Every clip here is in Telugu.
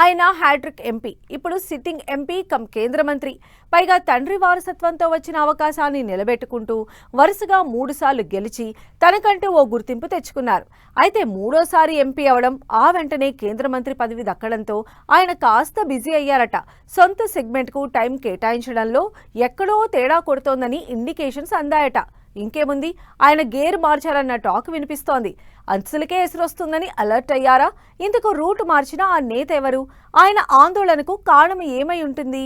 ఆయన హ్యాట్రిక్ ఎంపీ, ఇప్పుడు సిట్టింగ్ ఎంపీ కమ్ కేంద్ర మంత్రి. పైగా తండ్రి వారసత్వంతో వచ్చిన అవకాశాన్ని నిలబెట్టుకుంటూ వరుసగా 3 సార్లు గెలిచి తనకంటూ ఓ గుర్తింపు తెచ్చుకున్నారు. అయితే మూడోసారి ఎంపీ అవడం, ఆ వెంటనే కేంద్ర మంత్రి పదవి దక్కడంతో ఆయన కాస్త బిజీ అయ్యారట. సొంత సెగ్మెంట్కు టైం కేటాయించడంలో ఎక్కడో తేడా కొడుతోందని ఇండికేషన్స్ అందాయట. ఇంకేముంది, ఆయన గేర్ మార్చాలన్న టాక్ వినిపిస్తోంది. అంచులకే ఎసురొస్తుందని అలర్ట్ అయ్యారా? ఇందుకు రూట్ మార్చిన ఆ నేత ఎవరు? ఆయన ఆందోళనకు కారణం ఏమై ఉంటుంది?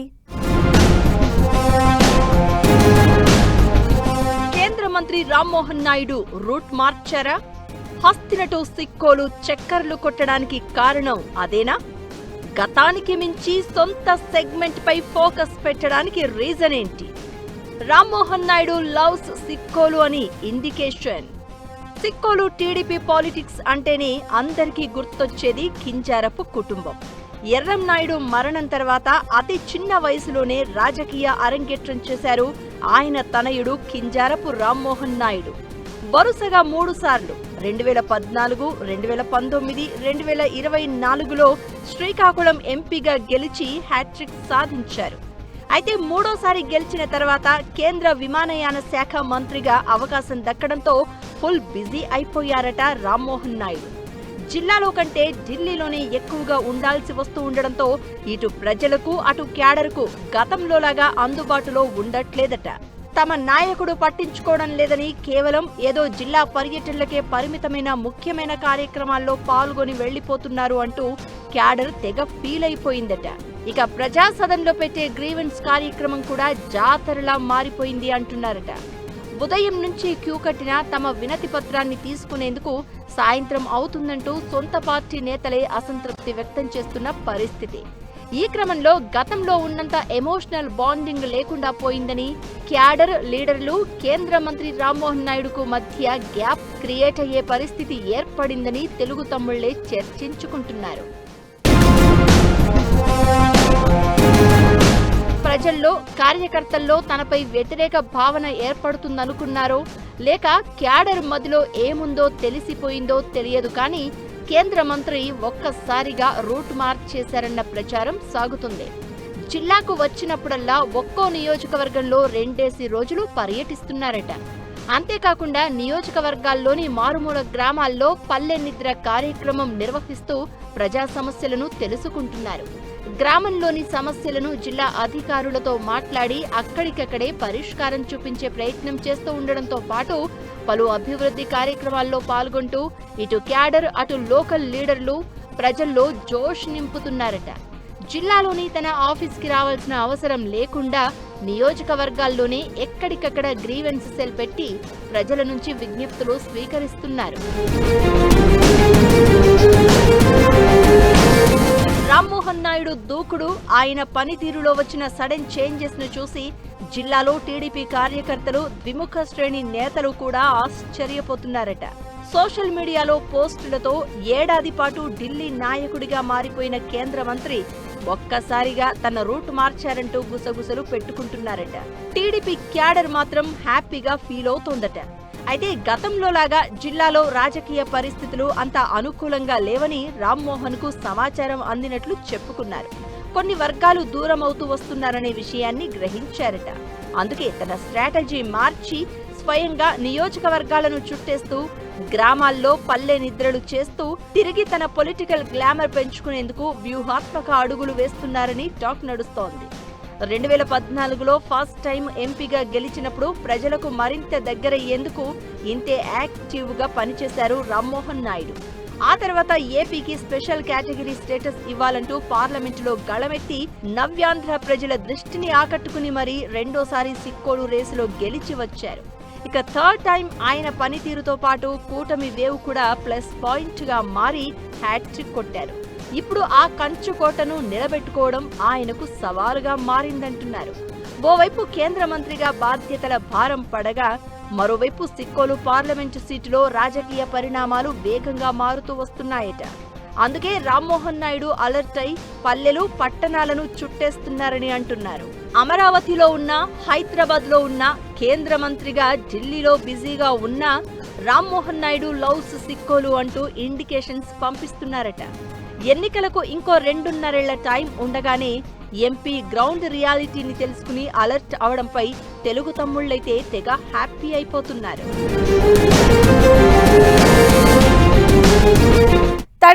కేంద్ర మంత్రి రామ్మోహన్ నాయుడు రూట్ మార్చారా? హస్తినటు సిక్కోలు చక్కర్లు కొట్టడానికి కారణం అదేనా? గతానికి మించి సొంత సెగ్మెంట్ పై ఫోకస్ పెట్టడానికి రీజన్ ఏంటి? రామ్మోహన్ నాయుడు లవ్స్ సిక్కోలు అని ఇండికేషన్. సిక్కోలు టీడీపీ పాలిటిక్స్ అంటేనే అందరికీ గుర్తొచ్చేది కింజారపు కుటుంబం. ఎర్రం నాయుడు మరణం తర్వాత అతి చిన్న వయసులోనే రాజకీయ అరంగేట్రం చేశారు ఆయన తనయుడు కింజారపు రామ్మోహన్ నాయుడు. వరుసగా 3 సార్లు 2014, 2019, 2024లో శ్రీకాకుళం ఎంపీగా గెలిచి హ్యాట్రిక్ సాధించారు. అయితే మూడోసారి గెలిచిన తర్వాత కేంద్ర విమానయాన శాఖ మంత్రిగా అవకాశం దక్కడంతో ఫుల్ బిజీ అయిపోయారట రామ్మోహన్ నాయుడు. జిల్లాలో కంటే ఢిల్లీలోనే ఎక్కువగా ఉండాల్సి వస్తూ ఉండడంతో ఇటు ప్రజలకు అటు క్యాడర్కు గతంలోలాగా అందుబాటులో ఉండట్లేదట. తమ నాయకుడు పట్టించుకోవడం లేదని, కేవలం ఏదో జిల్లా పర్యటనలకే పరిమితమైన ముఖ్యమైన కార్యక్రమాల్లో పాల్గొని వెళ్లిపోతున్నారు అంటూ క్యాడర్ తెగ ఫీల్ అయిపోయిందట. ఇక ప్రజా సదన్లో పెట్టే గ్రీవెన్స్ కార్యక్రమం కూడా జాతరలా మారిపోయింది అంటున్నారట. ఉదయం నుంచి క్యూ కట్టిన తమ వినతి పత్రాన్ని తీసుకునేందుకు సాయంత్రం అవుతుందంటూ సొంత పార్టీ నేతలే అసంతృప్తి వ్యక్తం చేస్తున్న పరిస్థితి. ఈ క్రమంలో గతంలో ఉన్నంత ఎమోషనల్ బాండింగ్ లేకుండా పోయిందని, క్యాడర్ లీడర్లు కేంద్ర మంత్రి రామ్మోహన్ నాయుడుకు మధ్య గ్యాప్ క్రియేట్ అయ్యే పరిస్థితి ఏర్పడిందని తెలుగు తమ్ముళ్లే చర్చించుకుంటున్నారు. ప్రజల్లో, కార్యకర్తల్లో తనపై వ్యతిరేక భావన ఏర్పడుతుందనుకున్నారో లేక క్యాడర్ మధ్యలో ఏముందో తెలిసిపోయిందో తెలియదు కానీ కేంద్ర మంత్రి ఒక్కసారిగా రూట్ మార్చేశారన్న ప్రచారం సాగుతుంది. జిల్లాకు వచ్చినప్పుడల్లా ఒక్కో నియోజకవర్గంలో 2 రోజులు పర్యటిస్తున్నారట. అంతేకాకుండా నియోజకవర్గాల్లోని మారుమూల గ్రామాల్లో పల్లె నిద్ర కార్యక్రమం నిర్వహిస్తూ ప్రజా సమస్యలను తెలుసుకుంటున్నారు. గ్రామంలోని సమస్యలను జిల్లా అధికారులతో మాట్లాడి అక్కడికక్కడే పరిష్కారం చూపించే ప్రయత్నం చేస్తూ ఉండడంతో పాటు పలు అభివృద్ధి కార్యక్రమాల్లో పాల్గొంటూ ఇటు క్యాడర్ అటు లోకల్ లీడర్లు ప్రజల్లో జోష్ నింపుతున్నారట. జిల్లాలోని తన ఆఫీస్కి రావాల్సిన అవసరం లేకుండా నియోజకవర్గాల్లోనే ఎక్కడికక్కడ గ్రీవెన్స్ సెల్ పెట్టి ప్రజల నుంచి విజ్ఞప్తులు స్వీకరిస్తున్నారు. రామ్మోహన్ నాయుడు దూకుడు, ఆయన పనితీరులో వచ్చిన సడన్ చేంజెస్ ను చూసి జిల్లాలో టీడీపీ కార్యకర్తలు, ద్విముఖ శ్రేణి నేతలు కూడా ఆశ్చర్యపోతున్నారట. సోషల్ మీడియాలో పోస్టులతో ఏడాది పాటు ఢిల్లీ నాయకుడిగా మారిపోయిన కేంద్ర మంత్రి ఒక్కసారిగా తన రూట్ మార్చారంటూ గుసగుసలు పెట్టుకుంటున్నారట. టీడీపీ క్యాడర్ మాత్రం హ్యాపీగా ఫీల్ అవుతోందట. అయితే గతంలోలాగా జిల్లాలో రాజకీయ పరిస్థితులు అంత అనుకూలంగా లేవని రామ్మోహన్ కు సమాచారం అందినట్లు చెప్పుకున్నారు. కొన్ని వర్గాలు దూరం అవుతూ వస్తున్నారనే విషయాన్ని గ్రహించారట. అందుకే తన స్ట్రాటజీ మార్చి స్వయంగా నియోజకవర్గాలను చుట్టేస్తూ గ్రామాల్లో పల్లె నిద్రలు చేస్తూ తిరిగి తన పొలిటికల్ గ్లామర్ పెంచుకునేందుకు వ్యూహాత్మక అడుగులు వేస్తున్నారని టాక్ నడుస్తోంది. 2014లో ఫస్ట్ టైం ఎంపీగా గెలిచినప్పుడు ప్రజలకు మరింత దగ్గరయ్యేందుకు ఇంతే యాక్టివ్ గా పనిచేశారు రామ్మోహన్ నాయుడు. ఆ తర్వాత ఏపీకి స్పెషల్ కేటగిరీ స్టేటస్ ఇవ్వాలంటూ పార్లమెంటులో గళమెత్తి నవ్యాంధ్ర ప్రజల దృష్టిని ఆకట్టుకుని మరీ రెండోసారి సిక్కోలు రేసులో గెలిచి వచ్చారు. ఇక థర్డ్ టైం ఆయన పనితీరుతో పాటు కూటమి వేవ్ కూడా ప్లస్ పాయింట్ గా మారి హ్యాట్రిక్ కొట్టారు. ఇప్పుడు ఆ కంచుకోటను నిలబెట్టుకోవడం ఆయనకు సవాలుగా మారిందంటున్నారు. ఓవైపు కేంద్ర మంత్రిగా బాధ్యతల భారం పడగా, మరోవైపు సిక్కోలు పార్లమెంటు సీటులో రాజకీయ పరిణామాలు వేగంగా మారుతూ వస్తున్నాయట. అందుకే రామ్మోహన్ నాయుడు అలర్ట్ అయి పల్లెలు, పట్టణాలను చుట్టేస్తున్నారని అంటున్నారు. అమరావతిలో ఉన్న, హైదరాబాద్ లో ఉన్న, కేంద్ర మంత్రిగా ఢిల్లీలో బిజీగా ఉన్నా రామ్మోహన్ నాయుడు లవ్స్ సిక్కోలు అంటూ ఇండికేషన్స్ పంపిస్తున్నారట. ఎన్నికలకు ఇంకో 2.5 టైం ఉండగానే ఎంపీ గ్రౌండ్ రియాలిటీని తెలుసుకుని అలర్ట్ అవడంపై తెలుగు తమ్ముళ్లైతే తెగ హ్యాపీ అయిపోతున్నారు.